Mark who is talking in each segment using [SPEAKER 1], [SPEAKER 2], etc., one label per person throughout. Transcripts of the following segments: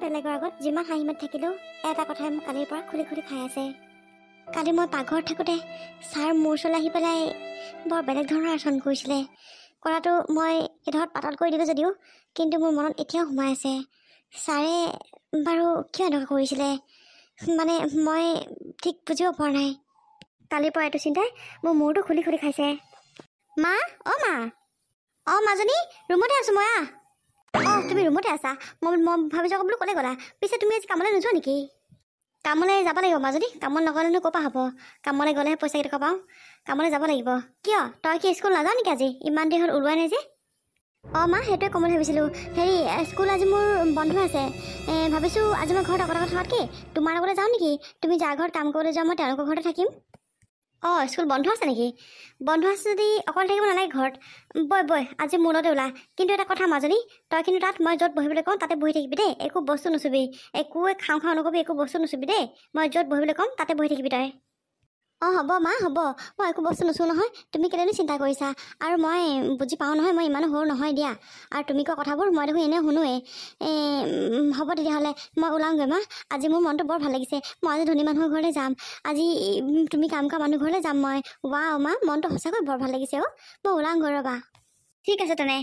[SPEAKER 1] বেলেগৰ আগত যিমান হাঁহি মাত থাকিলেও এটা কথাই মোক কালিৰ পৰা খুলি খুলি খাই আছে। কালি মই পাকঘৰত থাকোঁতে ছাৰ মোৰ ওচৰলৈ আহি পেলাই বৰ বেলেগ ধৰণৰ আচৰণ কৰিছিলে। কৰাটো মই এডোখৰত পাতল কৰি দিলোঁ যদিও, কিন্তু মোৰ মনত এতিয়াও সোমাই আছে ছাৰে বাৰু কিয় এনেকুৱা কৰিছিলে। মানে মই ঠিক বুজিব পৰা নাই। কালিৰ পৰা এইটো চিন্তাই মোৰ মূৰটো খুলি খুলি খাইছে। মা, অ' মা, অ' মাজনী, ৰুমতে আছোঁ মই। অঁ তুমি ৰুমতে আছা? মই ভাবিছোঁ আকৌ বোলো ক'লে গ'লা। পিছে তুমি আজি কামলৈ নোযোৱা নেকি? কামলৈ যাব লাগিব মাজনী, কামত নগ'লেনো ক'ৰ পৰা হ'ব? কামলৈ গ'লেহে পইচা কেইটকা পাওঁ। কামলৈ যাব লাগিব। কিয় তই কি স্কুল নাযাৱ নেকি আজি? ইমান দেৰি হ'ল ওলোৱাই নাই যে। অঁ মা, সেইটোৱে ক'ম বুলি ভাবিছিলোঁ। হেৰি স্কুল আজি মোৰ বন্ধ আছে। ভাবিছোঁ আজি মই ঘৰত অকলে থকাতকৈ তোমাৰ লগতে যাওঁ নেকি? তুমি যাৰ ঘৰত কাম কৰিবলৈ যোৱা মই তেওঁলোকৰ ঘৰতে থাকিম। অঁ স্কুল বন্ধ আছে নেকি? বন্ধ আছে যদি অকলে থাকিব নালাগে ঘৰত। বৈ আজি মোৰ লগতে ওলা। কিন্তু এটা কথা মাজনী, তই কিন্তু তাত মই য'ত বহিবলৈ কওঁ তাতে বহি থাকিবি দেই। একো বস্তু নুচুবি, একোৱে খাওঁ নকবি, একো বস্তু নুচুবি দেই। মই য'ত বহিবলৈ ক'ম তাতে বহি থাকিবি তই। অঁ হ'ব মা, হ'ব। মই একো বস্তু নুচুওঁ নহয়, তুমি কেলেনো চিন্তা কৰিছা। আৰু মই বুজি পাওঁ নহয়, মই ইমানো সৰু নহয় দিয়া। আৰু তুমি কোৱা কথাবোৰ মই দেখোন এনেও শুনোৱেই। হ'ব তেতিয়াহ'লে মই ওলাওঁগৈ মা। আজি মোৰ মনটো বৰ ভাল লাগিছে। মই আজি ধনী মানুহৰ ঘৰলৈ যাম। আজি তুমি কাম কৰা মানুহ ঘৰলৈ যাম মই। ৱাও মা, মনটো সঁচাকৈ বৰ ভাল লাগিছে অ'। মই ওলাওঁগৈ ৰ'বা। ঠিক আছে তেনে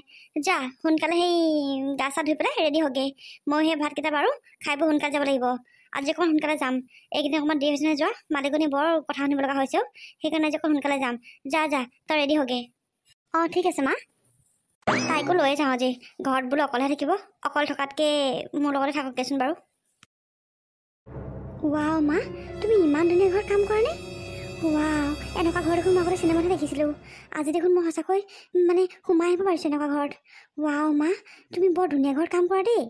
[SPEAKER 1] যা, সোনকালে সেই গা চা ধুই পেলাই ৰেডি হওঁগৈ। মই সেই ভাতকেইটা বাৰু খাই বৈ সোনকালে যাব লাগিব। আজি অকণ সোনকালে যাম। এইকেইদিন অকণমান দেৰি হৈছে নহয় যোৱা। মালিকনী বৰ কথা শুনিব লগা হৈছে। সেইকাৰণে আজি অকণ সোনকালে যাম। যা তই ৰেডি হওঁগৈ। অঁ ঠিক আছে মা। তাইকো লৈয়ে যাওঁ আজি। ঘৰত বোলো অকলেহে থাকিব, অকলে থকাতকৈ মোৰ লগতে থাকক দেচোন বাৰু। ৱাও মা, তুমি ইমান ধুনীয়া ঘৰত কাম কৰা নে? ৱাও, এনেকুৱা ঘৰ দেখোন মই আগতে চিনেমাতে দেখিছিলোঁ। আজি দেখোন মই সঁচাকৈ মানে সোমাই আহিব পাৰিছোঁ এনেকুৱা ঘৰত। ৱাও মা, তুমি বৰ ধুনীয়া ঘৰত কাম কৰা দেই।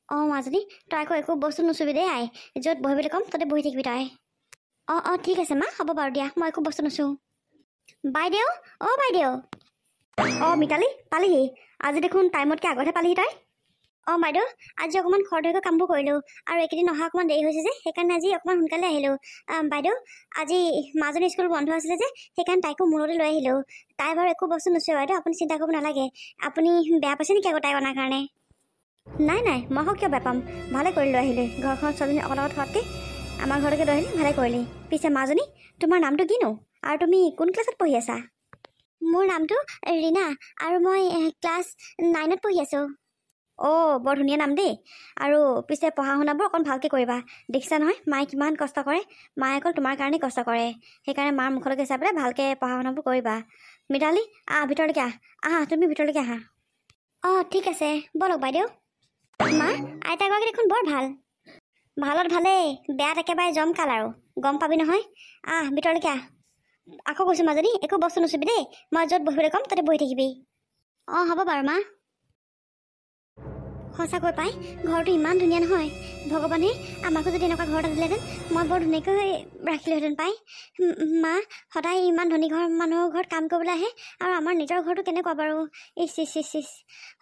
[SPEAKER 1] অঁ মাজনী, তই আকৌ একো বস্তু নুচুবি দেই আই। য'ত বহিবলৈ ক'ম তাতে বহি থাকিবি তই। অঁ ঠিক আছে মা, হ'ব বাৰু দিয়া, মই একো বস্তু নুচুওঁ। বাইদেউ, অঁ বাইদেউ। অঁ মিতালী, পালিহি? আজি দেখোন টাইমতকৈ আগতহে পালিহি তই। অঁ বাইদেউ, আজি অকণমান খৰধৰকৈ কামবোৰ কৰিলোঁ। আৰু এইকেইদিন অহা অকণমান দেৰি হৈছে যে, সেইকাৰণে আজি অকণমান সোনকালে আহিলোঁ। বাইদেউ, আজি মাজনী স্কুল বন্ধ আছিলে যে, সেইকাৰণে তাইকো মূৰতে লৈ আহিলোঁ। তাই বাৰু একো বস্তু নুচুৱে বাইদেউ, আপুনি চিন্তা কৰিব নালাগে। আপুনি বেয়া পাইছে নেকি আকৌ তাইক অনাৰ কাৰণে? নাই মই আকৌ কিয় বেয়া পাম, ভালে কৰিলোঁ আহিলে। ঘৰখনত ছোৱালীজনী অকলে থকাতকৈ আমাৰ ঘৰলৈকে লৈ আহিলি, ভালে কৰিলি। পিছে মাজনী, তোমাৰ নামটো কিনো? আৰু তুমি কোন ক্লাছত পঢ়ি আছা? মোৰ নামটো ৰীণা, আৰু মই ক্লাছ 9ত পঢ়ি আছোঁ। অঁ বৰ ধুনীয়া নাম দেই। আৰু পিছে পঢ়া শুনাবোৰ অকণ ভালকৈ কৰিবা। দেখিছা নহয় মায়ে কিমান কষ্ট কৰে। মায়ে অকল তোমাৰ কাৰণেই কষ্ট কৰে। সেইকাৰণে মাৰ মুখলৈকে চাই পেলাই ভালকৈ পঢ়া শুনাবোৰ কৰিবা। মিতালী, ভিতৰলৈকে আহা, তুমি ভিতৰলৈকে আহা। অঁ ঠিক আছে, ব'লক বাইদেউ। মা, আইতাগৰাকী দেখোন বৰ ভাল। ভালত ভালেই, বেয়াত একেবাৰে জমকাল আৰু। গম পাবি নহয়। ভিতৰলৈকে আহ। আকৌ কৈছোঁ মাজনী, একো বস্তু নুচুবি দেই। মই য'ত বহিবলৈ ক'ম তাতে বহি থাকিবি। অঁ হ'ব বাৰু মা। সঁচাকৈ পাই, ঘৰটো ইমান ধুনীয়া নহয়। ভগৱানে আমাকো যদি এনেকুৱা ঘৰ এটা দিলেহেঁতেন, মই বৰ ধুনীয়াকৈ ৰাখিলোহেঁতেন পাই। মা, সদায় ইমান ধনী মানুহৰ ঘৰত কাম কৰিবলৈ আহে, আৰু আমাৰ নিজৰ ঘৰটো কেনেকুৱা বাৰু? ইচ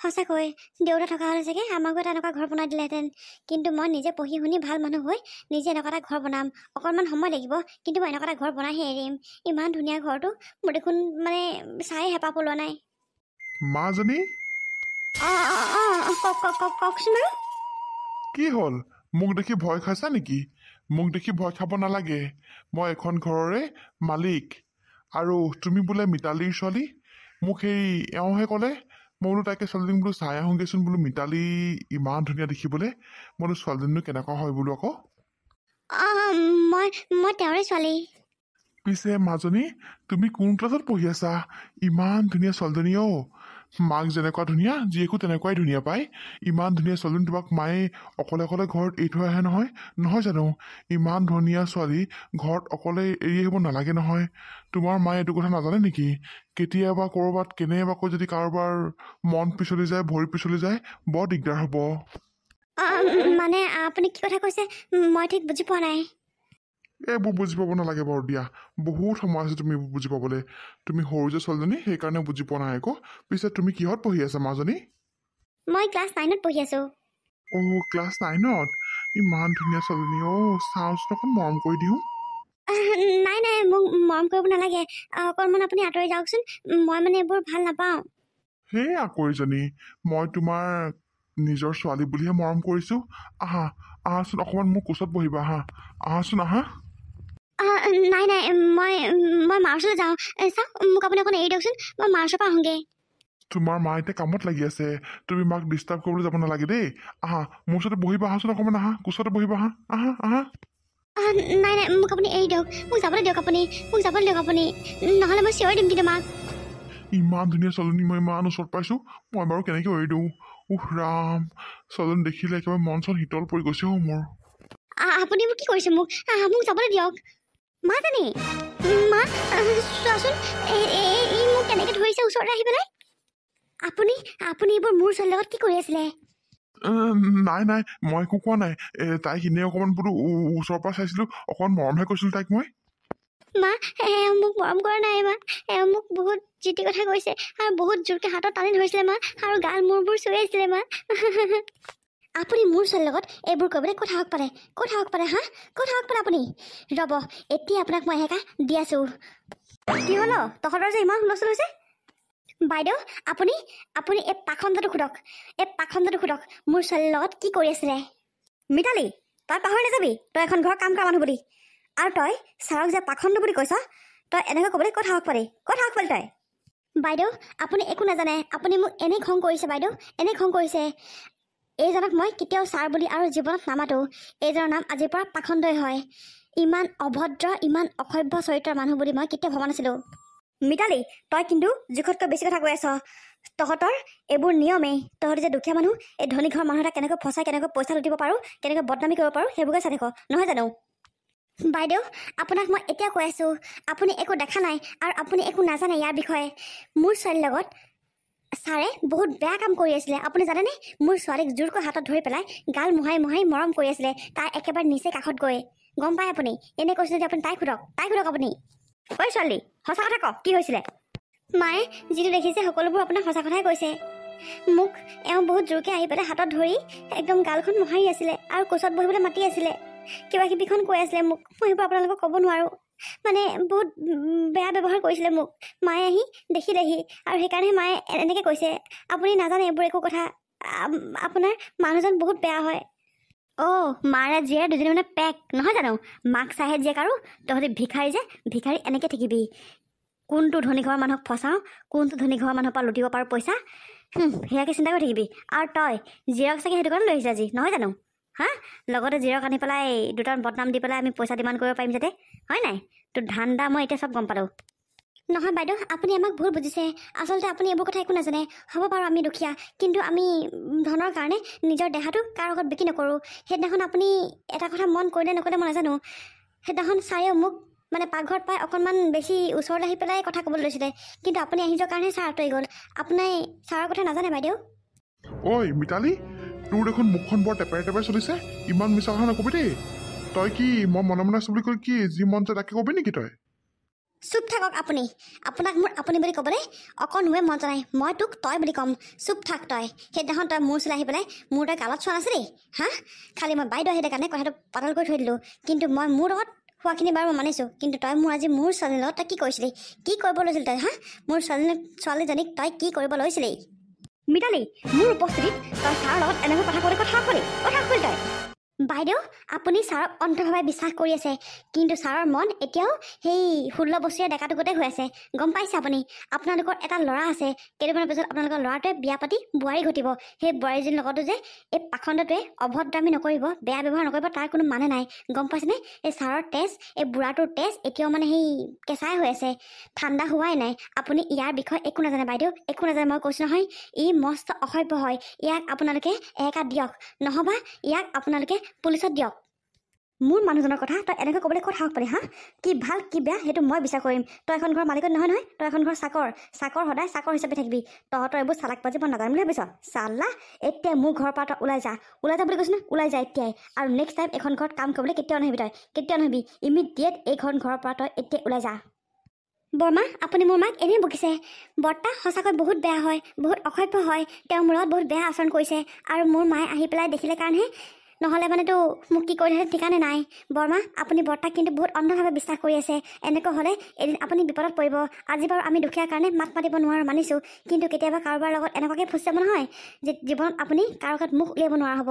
[SPEAKER 1] সঁচাকৈ দেউতা থকা হ'লে চাগে আমাকো এটা এনেকুৱা ঘৰ বনাই দিলেহেঁতেন। কিন্তু মই নিজে পঢ়ি শুনি ভাল মানুহ হৈ নিজে এনেকুৱা এটা ঘৰ বনাম। অকণমান সময় লাগিব, কিন্তু মই এনেকুৱা এটা ঘৰ বনাইহে এৰিম। ইমান ধুনীয়া ঘৰটো মোৰ দেখোন মানে চাই হেঁপাহ পলোৱা নাই।
[SPEAKER 2] মাজনী,
[SPEAKER 1] কওকচোন বাৰু।
[SPEAKER 2] কি হ'ল? মোক দেখি ভয় খাইছা নেকি? মোক দেখি ভয় খাব নালাগে। মই এখন ঘৰৰে মালিক। আৰু তুমি বোলে মিতালীৰ ছোৱালী। মোক সেই এওঁহে ক'লে। মই বোলো তাইকে ছোৱালীজনী বোলো চাই আহোঁগৈচোন বোলো। মিতালী ইমান ধুনীয়া দেখিবলৈ। মই বোলো ছোৱালীজনীনো কেনেকুৱা হয় বোলো আকৌ।
[SPEAKER 1] মই তেওঁৰে ছোৱালী।
[SPEAKER 2] পিছে মাজনী, তুমি কোন ক্লাছত পঢ়ি আছা? ইমান ধুনীয়া ছোৱালীজনী অ'। মাক যেনেকুৱা ধুনীয়া, জীয়েকো তেনেকুৱাই ধুনীয়া পায়। ইমান ধুনীয়া ছোৱালীজনী তোমাক মায়ে অকলে ঘৰত এৰি থৈ আহে নহয় জানো? ইমান ধুনীয়া ছোৱালী ঘৰত অকলে এৰি আহিব নালাগে নহয়। তোমাৰ মায়ে এইটো কথা নাজানে নেকি? কেতিয়াবা ক'ৰবাত কেনেবাকৈ যদি কাৰোবাৰ মন পিছলি যায়, ভৰি পিছলি যায়, বৰ দিগদাৰ হ'ব।
[SPEAKER 1] মানে আপুনি কি কথা কৈছে মই ঠিক বুজি পোৱা নাই।
[SPEAKER 2] এইবোৰ বুজি পাব নালাগে বাৰু দিয়া। বহুত সময় আছে তুমি বুজি পাবলৈ। তুমি সৰু যে ছোৱালীজনী, সেইকাৰণে বুজি পোৱা নাই আকৌ। পিছে তুমি কিহত পঢ়ি আছা মাজনী?
[SPEAKER 1] মই ক্লাছ 9ত পঢ়ি আছোঁ।
[SPEAKER 2] অ' ক্লাছ 9ত? ইমান ধুনীয়া ছোৱালীজনী অ'। চাওঁচোন অকণ মৰম কৰি দিওঁ।
[SPEAKER 1] নাই মোক মৰম কৰিব নালাগে। অকণমান আপুনি আঁতৰি যাওকচোন। মই মানে এইবোৰ ভাল নাপাওঁ।
[SPEAKER 2] সেই আকৰিজনী, মই তোমাৰ নিজৰ ছোৱালী বুলিহে মৰম কৰিছোঁ। আহাচোন অকণমান মোৰ কোচত বহিবা, আহাচোন আহা।
[SPEAKER 1] নাই নাই, মই মাৰ ওচৰলৈ যাওঁ। চাওক, মোক আপুনি অকণ এৰি দিয়কচোন, মই মাৰ ওচৰৰ পৰা আহোঁগৈ।
[SPEAKER 2] তোমাৰ মা এতিয়া কামত লাগি আছে, তুমি মাক ডিষ্টাৰ্ব কৰিবলৈ যাব নালাগে দেই। আহা মোৰ ওচৰতে বহিবা, আহাচোন অকণমান, কোচতে বহিবা, আহা।
[SPEAKER 1] নাই নাই, মোক আপুনি এৰি দিয়ক, মোক যাবলৈ দিয়ক আপুনি, নহ'লে মই চিঞৰি দিম কিন্তু মাক।
[SPEAKER 2] ইমান ধুনীয়া ছোৱালীজনী মই ইমান ওচৰত পাইছোঁ, মই বাৰু কেনেকৈ এৰি দিওঁ। ৰাম, ছোৱালীজনী দেখিলে একেবাৰে মন চন শীতল পৰি গৈছে মোৰ।
[SPEAKER 1] আপুনি মোক কি কৰিছে? মোক যাবলৈ দিয়ক। মাজনী, মা চোৱাচোন, এই মোক কেনেকৈ ধৰিছে ওচৰতে আহি পেলাই। আপুনি এইবোৰ মোৰ ছোৱালীৰ লগত কি কৰি আছিলে?
[SPEAKER 2] নাই মই একো কোৱা নাই। তাইক এনেই অকণমান বোলো ওচৰৰ পৰা চাইছিলোঁ, অকণমান মৰমহে কৈছিলোঁ তাইক মই।
[SPEAKER 1] মা, মোক মৰম কৰা নাই মা, মোক বহুত জিতি কথা কৈছে আৰু বহুত জোৰকৈ হাতত টানি ধৰিছিলে মা, আৰু গাল মূৰবোৰ চুই আছিলে মা। আপুনি মোৰ ছোৱালীৰ লগত এইবোৰ কৰিবলৈ কথা হওক পাৰে আপুনি। ৰ'ব, এতিয়া আপোনাক মই একা দি আছোঁ। কি হ'ল তহঁতৰ যে ইমান হুলস্থুল হৈছে? বাইদেউ, আপুনি এই পাখণ্ডটো সোধক, মোৰ ছোৱালীৰ লগত কি কৰি আছিলে? মিতালী, তই পাহৰি নাযাবি তই এখন ঘৰৰ কাম কৰা মানুহ বুলি, আৰু তই ছাৰক যে পাখণ্ড বুলি কৈছ, তই এনেকৈ ক'বলৈ কথা হওক পাৰি তই। বাইদেউ, আপুনি একো নাজানে, আপুনি মোক এনেই খং কৰিছে বাইদেউ, এনেই খং কৰিছে। এইজনক মই কেতিয়াও ছাৰ বুলি আৰু জীৱনত নামাতো। এইজনৰ নাম আজিৰ পৰা পাখণ্ডই হয়। ইমান অভদ্ৰ, ইমান অসভ্য চৰিত্ৰৰ মানুহ বুলি মই কেতিয়াও ভবা নাছিলোঁ। মিতালী, তই কিন্তু জোখতকৈ বেছি কথা কৈ আছ। তহঁতৰ এইবোৰ নিয়মেই। তহঁতি যে দুখীয়া মানুহ, এই ধনী ঘৰৰ মানুহ এটা কেনেকৈ ফচাই, কেনেকৈ পইচা লুটিব পাৰোঁ, কেনেকৈ বদনামী কৰিব পাৰোঁ, সেইবোৰকে চাই থাক, নহয় জানো? বাইদেউ, আপোনাক মই এতিয়া কৈ আছোঁ, আপুনি একো দেখা নাই আৰু আপুনি একো নাজানে ইয়াৰ বিষয়ে। মোৰ ছোৱালীৰ লগত ছাৰে বহুত বেয়া কাম কৰি আছিলে, আপুনি জানেনে? মোৰ ছোৱালীক জোৰকৈ হাতত ধৰি পেলাই গাল মোহাই মৰম কৰি আছিলে, তাই একেবাৰে নিচে কাষত গৈ। গম পায় আপুনি? এনে কৈছিলে যে আপুনি তাইক সোধক আপুনি। ঐ ছোৱালী, সঁচা কথা ক, কি হৈছিলে? মায়ে যিটো দেখিছে সকলোবোৰ আপোনাক সঁচা কথাই কৈছে। মোক এওঁ বহুত জোৰকৈ আহি পেলাই হাতত ধৰি একদম গালখন মোহাৰি আছিলে আৰু কোচত বহিবলৈ মাতি আছিলে, কিবা কিবিখন কৈ আছিলে মোক। মই সেইবোৰ আপোনালোকক ক'ব নোৱাৰোঁ, মানে বহুত বেয়া ব্যৱহাৰ কৰিছিলে মোক। মায়ে আহি দেখিলেহি আৰু সেইকাৰণে মায়ে এনেকৈ কৈছে। আপুনি নাজানে এইবোৰ একো কথা, আপোনাৰ মানুহজন বহুত বেয়া হয়। মাৰে জীয়েৰ দুজনী মানে পেক নহয় জানো? মাক চাহে জীয়েক আৰু তহঁতি ভিখাৰী যে, ভিখাৰী এনেকৈ থাকিবি। কোনটো ধনী ঘৰৰ মানুহক ফচাওঁ, কোনটো ধনী ঘৰৰ মানুহৰ পৰা লুটিব পাৰোঁ পইচা, সেয়াকে চিন্তা কৰি থাকিবি। আৰু তই জীয়েৰক চাগে সেইটো কাৰণে লৈ আহিছে আজি, নহয় জানো? লগতে জীয়েৰক আনি পেলাই দুটামান বদনাম দি পেলাই আমি পইচা ডিমাণ্ড কৰিব পাৰিম যাতে, হয় নাই? তোৰ ধান্দা মই এতিয়া চব গম পালোঁ। নহয় বাইদেউ, আপুনি আমাক ভুল বুজিছে। আচলতে আপুনি এইবোৰ কথা একো নাজানে। হ'ব বাৰু আমি দুখীয়া, কিন্তু আমি ধনৰ কাৰণে নিজৰ দেহাটো কাৰ আগত বিক্ৰী নকৰোঁ। সেইদিনাখন আপুনি এটা কথা মন কৰিলে নকৰিলে মই নাজানো, সেইদিনাখন ছাৰেও মোক মানে পাকঘৰত পাই অকণমান বেছি ওচৰলৈ আহি পেলাই কথা ক'বলৈ লৈছিলে, কিন্তু আপুনি আহি যোৱাৰ কাৰণে ছাৰ আঁতৰি গ'ল। আপুনি ছাৰৰ কথা নাজানে বাইদেউ?
[SPEAKER 2] ঐ মিতালী, তোৰ দেখোন মুখখন বৰ টেপেৰে চলিছে, ইমান মিছা কথা নকবি দেই। তই কি মই মনে মনে আছোঁ বুলি কৈ কি যি মন যায় তাকে কবি নেকি তই?
[SPEAKER 1] চুপ থাকক আপুনি। আপোনাক মোৰ আপুনি বুলি ক'বলৈ অকণোৱে মন নাই। মই তোক তই বুলি ক'ম। চুপ থাক তই। সেইদিনাখন তই মোৰ ওচৰলৈ আহি পেলাই মোৰ তই গালত চোৱা নাছিলি? খালি মই বাইদেউ আহিলে কাৰণে কথাটো পাতল কৰি থৈ দিলোঁ, কিন্তু মই মোৰ লগত হোৱাখিনি বাৰু মই মানিছোঁ, কিন্তু তই মোৰ আজি মোৰ ছোৱালীৰ লগত তই কি কৰিছিলি, কি কৰিব লৈছিলি তই? মোৰ ছোৱালীজনীক তই কি কৰিব লৈছিলি? মিতালী, মোৰ উপস্থিতিত তই ছাৰৰ লগত এনেকৈ কথা ক'লে কথা ক'লি তই? বাইদেউ, আপুনি ছাৰক অন্তৰভাৱে বিশ্বাস কৰি আছে, কিন্তু ছাৰৰ মন এতিয়াও সেই 16 বছৰীয়া ডেকাটোকতে হৈ আছে। গম পাইছে আপুনি? আপোনালোকৰ এটা ল'ৰা আছে, কেইদিনমানৰ পিছত আপোনালোকৰ ল'ৰাটোৱে বিয়া পাতি বোৱাৰী ঘটিব। সেই বোৱাৰীজনীৰ লগতো যে এই পাখণ্ডটোৱে অভদ্ৰামী নকৰিব, বেয়া ব্যৱহাৰ নকৰিব, তাৰ কোনো মানে নাই। গম পাইছেনে? এই ছাৰৰ তেজ, এই বুঢ়াটোৰ তেজ এতিয়াও মানে সেই কেঁচাই হৈ আছে, ঠাণ্ডা হোৱাই নাই। আপুনি ইয়াৰ বিষয়ে একো নাজানে বাইদেউ, একো নাজানে। মই কৈছোঁ নহয়, ই মস্ত অসভ্য হয়। ইয়াক আপোনালোকে একা দিয়ক, নহ'বা ইয়াক আপোনালোকে পুলিচত দিয়ক। মোৰ মানুহজনৰ কথা তই এনেকৈ ক'বলৈ ক'ত সাহস পালি? কি ভাল কি বেয়া সেইটো মই বিচাৰ কৰিম। তই এখন ঘৰৰ মালিকত নহয়, তই এখন ঘৰৰ চাকৰ সদায় চাকৰ হিচাপে থাকিবি। তহঁতৰ এইবোৰ চালাক বাজি মই নাজানো বুলি ভাবিছ? চালা, এতিয়া মোৰ ঘৰৰ পৰা তই ওলাই যা বুলি কৈছোঁ ন, ওলাই যা এতিয়াই। আৰু নেক্সট টাইম এখন ঘৰত কাম কৰিবলৈ কেতিয়াও নাহিবি তই, কেতিয়াও নাহিবি। ইমিডিয়েট এইখন ঘৰৰ পৰা তই এতিয়া ওলাই যা। বৰমা, আপুনি মোৰ মাক এনেই বকিছে। বৰ্তা সঁচাকৈ বহুত বেয়া হয়, বহুত অসভ্য হয়। তেওঁ মোৰ লগত বহুত বেয়া আচৰণ কৰিছে, আৰু মোৰ মায়ে আহি পেলাই দেখিলে কাৰণেহে নহ'লে মানেতো মোক কি কৰিলে ঠিকানে নাই। বৰমা, আপুনি বৰ্তাক কিন্তু বহুত অন্ধভাৱে বিশ্বাস কৰি আছে। এনেকৈ হ'লে এদিন আপুনি বিপদত পৰিব। আজি বাৰু আমি দুখীয়াৰ কাৰণে মাত মাতিব নোৱাৰোঁ মানিছোঁ, কিন্তু কেতিয়াবা কাৰোবাৰ লগত এনেকুৱাকৈ ফুচি যাব নহয় যে জীৱনত আপুনি কাৰো আগত মুখ উলিয়াব নোৱাৰা হ'ব।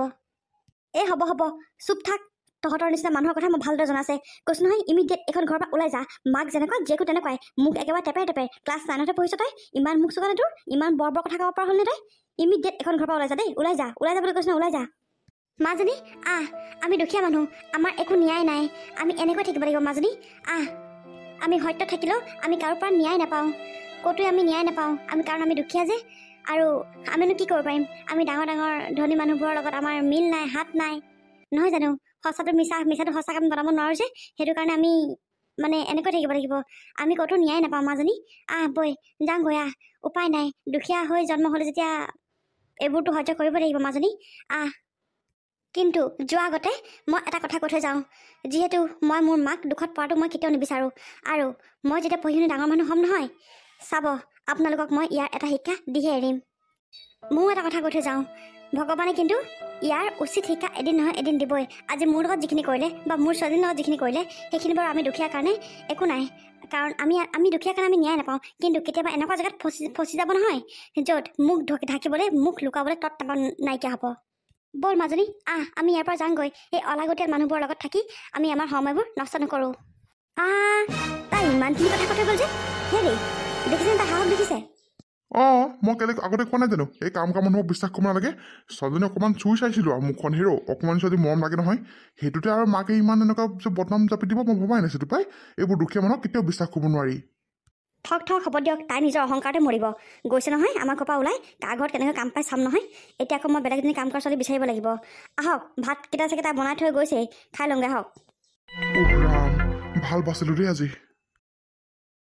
[SPEAKER 1] এই হ'ব চুপ থাক। তহঁতৰ নিচিনা মানুহৰ কথা মই ভালদৰে জনা আছে। কৈছোঁ নহয়, ইমিডিয়েট এখন ঘৰৰ পৰা ওলাই যা। মাক যেনেকুৱা জীয়েকো তেনেকুৱাই। মোক একেবাৰে টেপে ক্লাছ 9তে পঢ়িছ তই। ইমান মুখ চোকা নে তোৰ? ইমান বৰ কথা ক'ব পৰা হ'ল নে তই? ইমিডিয়েট এখন ঘৰৰ পৰা ওলাই যা দেই। ওলাই যা বুলি কৈছোঁ নহয়, ওলাই যা। মাজনী আমি দুখীয়া মানুহ, আমাৰ একো ন্যায় নাই। আমি এনেকৈ থাকিব লাগিব মাজনী। আমি সত্য থাকিলেও আমি কাৰো পৰা ন্যায় নাপাওঁ। ক'তোৱে আমি ন্যায় নাপাওঁ। কাৰণ আমি দুখীয়া যে। আৰু আমিনো কি কৰিব পাৰিম? আমি ডাঙৰ ধনী মানুহবোৰৰ লগত আমাৰ মিল নাই, হাত নাই, নহয় জানো? সঁচাটো মিছাটো সঁচাকৈ আমি বনাব নোৱাৰোঁ যে, সেইটো কাৰণে আমি মানে এনেকৈ থাকিব লাগিব। আমি ক'তো ন্যায় নাপাওঁ মাজনী। বৈ যাওঁগৈ উপায় নাই। দুখীয়া হৈ জন্ম হ'লে যেতিয়া এইবোৰতো সহ্য কৰিব লাগিব মাজনী। কিন্তু যোৱা আগতে মই এটা কথা কৈ থৈ যাওঁ। যিহেতু মই মোৰ মাক দুখত পৰাটো মই কেতিয়াও নিবিচাৰোঁ। আৰু মই যেতিয়া পঢ়ি শুনি ডাঙৰ মানুহ হ'ম নহয়, চাব আপোনালোকক মই ইয়াৰ এটা শিক্ষা দিহে এৰিম। ময়ো এটা কথা কৈ থৈ যাওঁ, ভগৱানে কিন্তু ইয়াৰ উচিত শিক্ষা এদিন নহয় এদিন দিবই। আজি মোৰ লগত যিখিনি কৰিলে বা মোৰ ছোৱালীৰ লগত যিখিনি কৰিলে, সেইখিনি বাৰু আমি দুখীয়াৰ কাৰণে একো নাই। কাৰণ আমি দুখীয়াৰ কাৰণে আমি ন্যায় নাপাওঁ। কিন্তু কেতিয়াবা এনেকুৱা জেগাত ফচি যাব নহয়, য'ত মুখ ঢাকিবলৈ, মুখ লুকাবলৈ তৎ নাইকিয়া হ'ব। ব'ল মাজনী, আমি ইয়াৰ পৰা যাওঁগৈ। এই অলাগতীয়াল মানুহবোৰৰ লগত থাকি আমি আমাৰ সময়বোৰ নষ্ট নকৰোঁ। তাই ইমানখিনি কথা কৈ গ'ল যে, হেৰি দেখিছেনে? তাই সাহস দেখিছে?
[SPEAKER 2] মই কেলে আগতে কোৱা নাই জানো এই কাম মানুহক বিশ্বাস কৰিব নালাগে। ছোৱালীজনী অকণমান চুই চাইছিলোঁ আৰু মুখখন হেৰ অকণমান ছোৱালী মৰম লাগে নহয়, সেইটোতে আৰু মাকে ইমান এনেকুৱা বদনাম জাপি দিব মই ভবাই নাছিলোঁ পাই। এইবোৰ দুখীয়া মানুহক কেতিয়াও বিশ্বাস কৰিব নোৱাৰি।
[SPEAKER 1] ঠক হ'ব দিয়ক। তাই নিজৰ অহংকাৰতে মৰিব। গৈছে নহয় আমাৰ ঘৰৰ পৰা ওলাই, কাৰ ঘৰত কেনেকৈ কাম পাই চাম নহয়। এতিয়া আকৌ মই বেলেগ এজনী কাম কৰা ছোৱালী বিচাৰিব লাগিব। আহক, ভাতকেইটা চাগে তাই বনাই থৈ গৈছেই, খাই লওঁগৈ আহক।
[SPEAKER 2] ৰাম, ভাল বাচিলোঁ দেই আজি।